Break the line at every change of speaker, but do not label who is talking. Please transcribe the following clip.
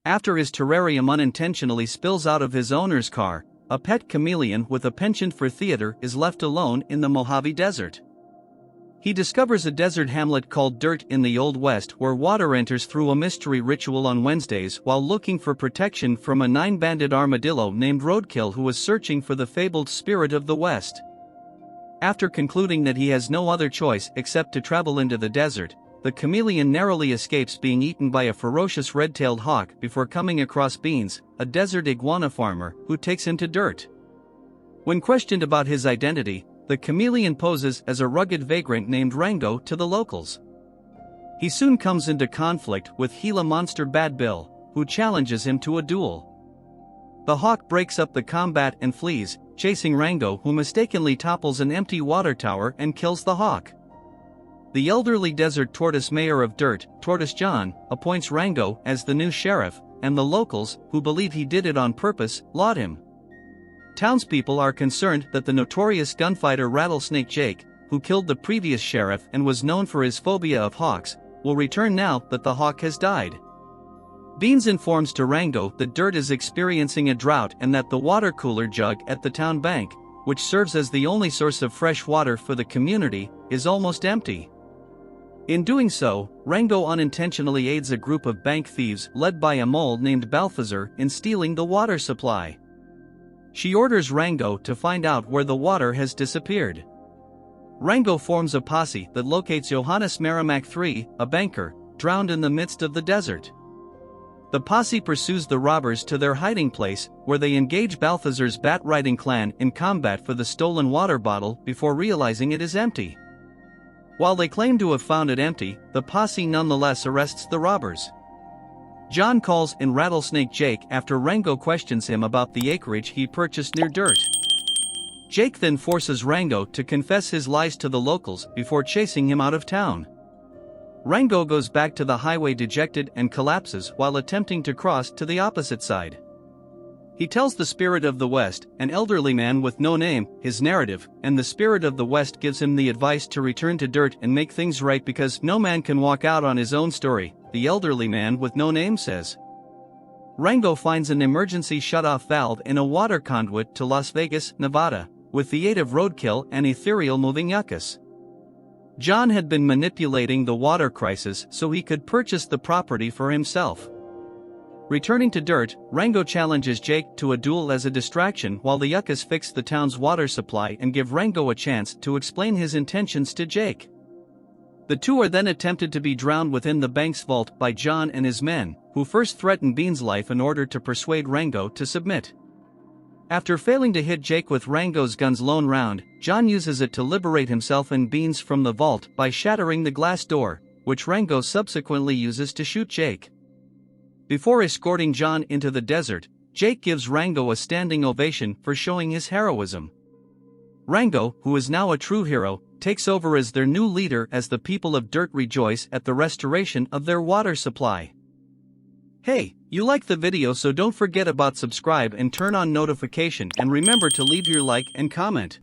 After his terrarium unintentionally spills out of his owner's car, a pet chameleon with a penchant for theater is left alone in the Mojave Desert. He discovers a desert hamlet called Dirt in the Old West where water enters through a mystery ritual on Wednesdays while looking for protection from a 9-banded armadillo named Roadkill who is searching for the fabled spirit of the West. After concluding that he has no other choice except to travel into the desert, the chameleon narrowly escapes being eaten by a ferocious red-tailed hawk before coming across Beans, a desert iguana farmer, who takes him to Dirt. When questioned about his identity, the chameleon poses as a rugged vagrant named Rango to the locals. He soon comes into conflict with Gila monster Bad Bill, who challenges him to a duel. The hawk breaks up the combat and flees, chasing Rango, who mistakenly topples an empty water tower and kills the hawk. The elderly desert tortoise mayor of Dirt, Tortoise John, appoints Rango as the new sheriff, and the locals, who believe he did it on purpose, laud him. Townspeople are concerned that the notorious gunfighter Rattlesnake Jake, who killed the previous sheriff and was known for his phobia of hawks, will return now that the hawk has died. Beans informs to Rango that Dirt is experiencing a drought and that the water cooler jug at the town bank, which serves as the only source of fresh water for the community, is almost empty. In doing so, Rango unintentionally aids a group of bank thieves led by a mole named Balthazar in stealing the water supply. She orders Rango to find out where the water has disappeared. Rango forms a posse that locates Johannes Merrimack III, a banker, drowned in the midst of the desert. The posse pursues the robbers to their hiding place, where they engage Balthazar's bat-riding clan in combat for the stolen water bottle before realizing it is empty. While they claim to have found it empty, the posse nonetheless arrests the robbers. John calls in Rattlesnake Jake after Rango questions him about the acreage he purchased near Dirt. Jake then forces Rango to confess his lies to the locals before chasing him out of town. Rango goes back to the highway dejected and collapses while attempting to cross to the opposite side. He tells the Spirit of the West, an elderly man with no name, his narrative, and the Spirit of the West gives him the advice to return to Dirt and make things right because no man can walk out on his own story, the elderly man with no name says. Rango finds an emergency shutoff valve in a water conduit to Las Vegas, Nevada, with the aid of Roadkill and ethereal moving yuccas. John had been manipulating the water crisis so he could purchase the property for himself. Returning to Dirt, Rango challenges Jake to a duel as a distraction while the yuccas fix the town's water supply and give Rango a chance to explain his intentions to Jake. The two are then attempted to be drowned within the bank's vault by John and his men, who first threaten Bean's life in order to persuade Rango to submit. After failing to hit Jake with Rango's gun's lone round, John uses it to liberate himself and Beans from the vault by shattering the glass door, which Rango subsequently uses to shoot Jake. Before escorting John into the desert, Jake gives Rango a standing ovation for showing his heroism. Rango, who is now a true hero, takes over as their new leader as the people of Dirt rejoice at the restoration of their water supply. Hey, you liked the video, so don't forget about subscribe and turn on notification, and remember to leave your like and comment.